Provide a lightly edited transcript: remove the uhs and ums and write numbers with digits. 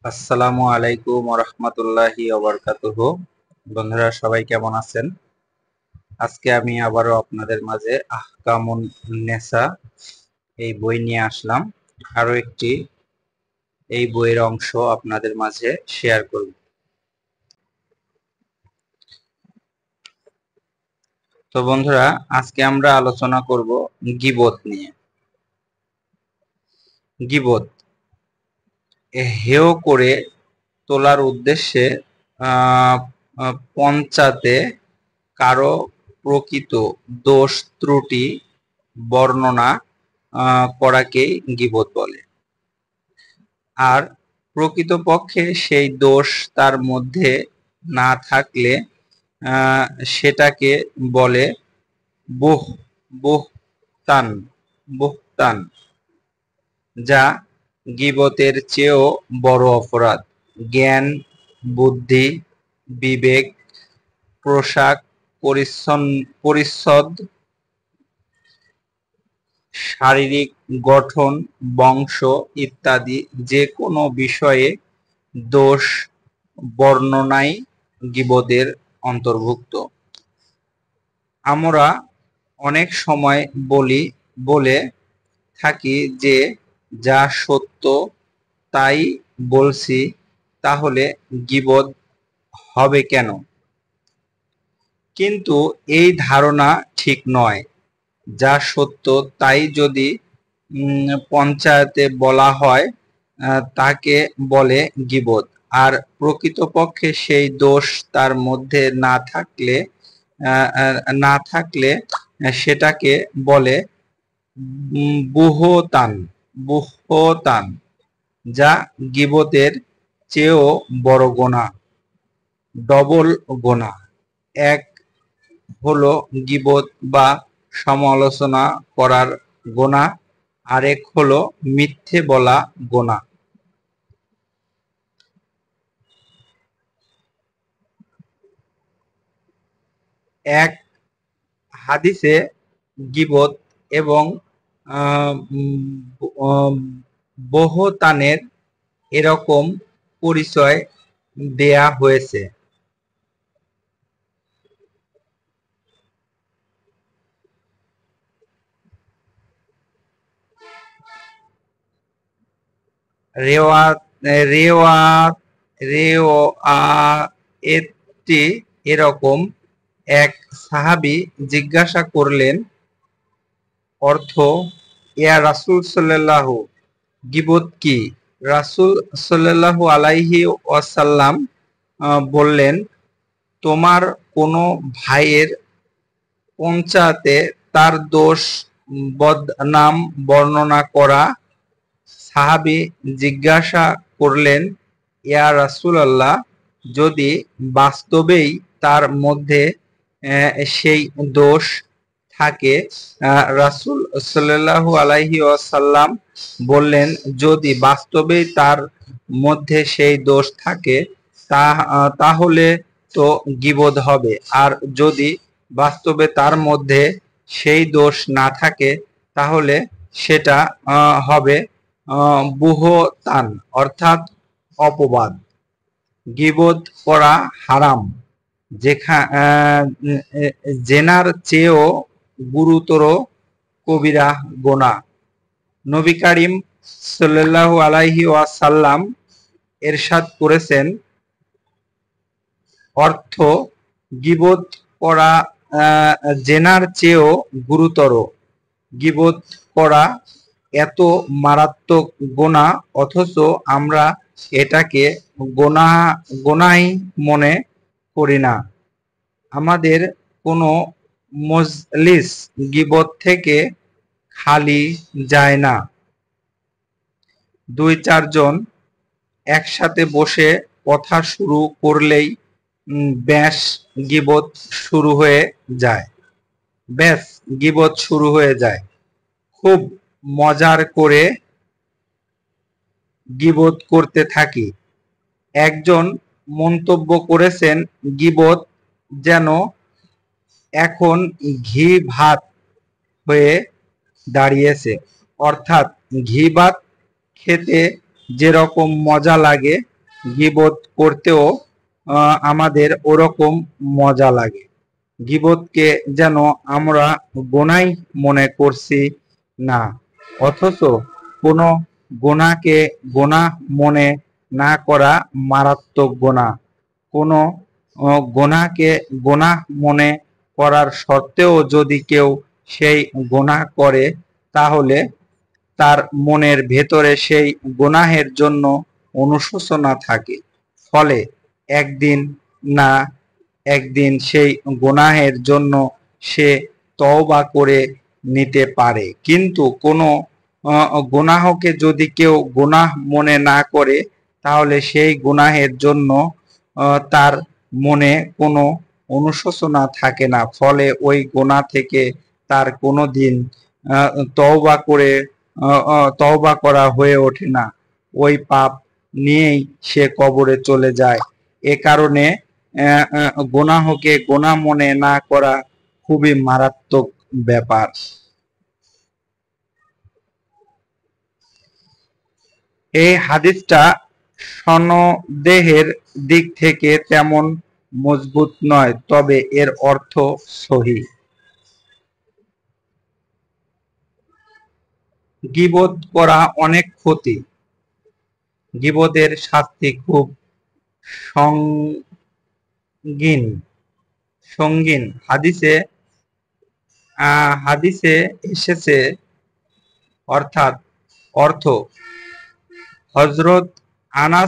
আসসালামু আলাইকুম ওয়া রাহমাতুল্লাহি ওয়া বারাকাতুহু। বন্ধুরা সবাই কেমন আছেন? আজকে আমি আবারও আপনাদের মাঝে আহকামুন নেসা এই বই নিয়ে আসলাম। আরো একটি এই বইয়ের অংশ আপনাদের মাঝে শেয়ার করব। তো বন্ধুরা, আজকে আমরা আলোচনা করব গীবত নিয়ে। গীবত হেয় করে তোলার উদ্দেশ্যে পঞ্চাতে কারো প্রকৃত দোষ ত্রুটি বর্ণনা করাকেই গীবত বলে। আর প্রকৃতপক্ষে সেই দোষ তার মধ্যে না থাকলে সেটাকে বলে বুহতান। বুহতান, যা গীবতের চেয়েও বড় অপরাধ। জ্ঞান, বুদ্ধি, বিবেক, পোশাক, পরিচ্ছদ, শারীরিক গঠন, বংশ ইত্যাদি যে কোনো বিষয়ে দোষ বর্ণনাই গীবতের অন্তর্ভুক্ত। আমরা অনেক সময় বলে থাকি যে যা সত্য তাই বলছি, তাহলে গীবত হবে কেন? কিন্তু এই ধারণা ঠিক নয়। যা সত্য তাই যদি পঞ্চায়েতে বলা হয় তাকে বলে গীবত। আর প্রকৃতপক্ষে সেই দোষ তার মধ্যে না থাকলে সেটাকে বলে বুহতান। বুহতান, যা গীবতের চেয়েও বড় গুনাহ, ডবল গুনাহ। এক হলো গীবত বা সমালোচনা করার গুনাহ, আরেক হলো মিথ্যে বলা গুনাহ। এক হাদিসে গীবত এবং বহতানের এরকম পরিচয় দেয়া হয়েছে। রেওয়ায়েতটি এরকম: এক সাহাবী জিজ্ঞাসা করলেন, অর্থ, ইয়া রাসূল সাল্লাল্লাহু, গীবত কি? রাসূল সাল্লাল্লাহু আলাইহি ওয়াসাল্লাম বললেন, তোমার কোনো ভাইয়ের পঞ্চায়েতে তার দোষ বদনাম বর্ণনা করা। সাহাবী জিজ্ঞাসা করলেন, ইয়া রাসূলাল্লাহ, যদি বাস্তবেই তার মধ্যে সেই দোষ থাকে? রাসূল সাল্লাল্লাহু আলাইহি ওয়াসাল্লাম বললেন, যদি বাস্তবেই তার মধ্যে সেই দোষ থাকে তাহলে তো গীবত হবে। আর যদি বাস্তবে তার মধ্যে সেই দোষ না থাকে তাহলে সেটা হবে বুহতান, অর্থাৎ অপবাদ। গীবত করা হারাম, জেনার চেয়েও গুরুতর কবিরা গুনাহ। নবী করিম সাল্লাল্লাহু আলাইহি ওয়াসাল্লাম ইরশাদ করেছেন, অর্থ, গীবত করা জেনার চেয়েও গুরুতর। গীবত করা এত মারাত্মক গুনাহ, অথচ আমরা এটাকে গুনাহই মনে করি না। আমাদের কোনো মজলিস গীবত থেকে খালি যায় না। দুই চারজন একসাথে বসে কথা শুরু করলেই ব্যাস গীবত শুরু হয়ে যায়। খুব মজার করে গীবত করতে থাকি। একজন মন্তব্য করেছেন, গীবত যেন এখন ঘি ভাত হয়ে দাঁড়িয়েছে। অর্থাৎ ঘি ভাত খেতে যেরকম মজা লাগে গীবত করতেও আমাদের ওরকম মজা লাগে। গীবতকে যেন আমরা গুনাহ মনে করছি না, অথচ কোনো গুনাহকে গুনাহ মনে না করা মারাত্মক গুনাহ। কোনো গুনাহকে গুনাহ মনে করার সত্ত্বেও যদি কেউ সেই গুনাহ করে, তাহলে তার মনের ভেতরে সেই গুনাহের জন্য অনুশোচনা থাকে। ফলে একদিন না একদিন সেই গুনাহের জন্য সে তওবা করে নিতে পারে। কিন্তু কোনো গুনাহকে যদি কেউ গুনাহ মনে না করে, তাহলে সেই গুনাহের জন্য তার মনে কোনো অনুশোচনা থাকে না। ফলে ওই গুনাহ থেকে তার কোনোদিন তওবা করে তওবা করা হয়ে ওঠে না। ওই পাপ নিয়েই সে কবরে চলে যায়। এ কারণে গুনাহকে গুনাহ মনে না করা খুবই মারাত্মক ব্যাপার। এই হাদিসটা সনদেহের দিক থেকে তেমন মজবুত নয়, তবে এর অর্থ সহিহ। গীবত করা অনেক ক্ষতি। গীবতের শাস্তি খুব সঙ্গীন সঙ্গীন হাদিসে এসেছে, অর্থাৎ অর্থ হযরত আনাস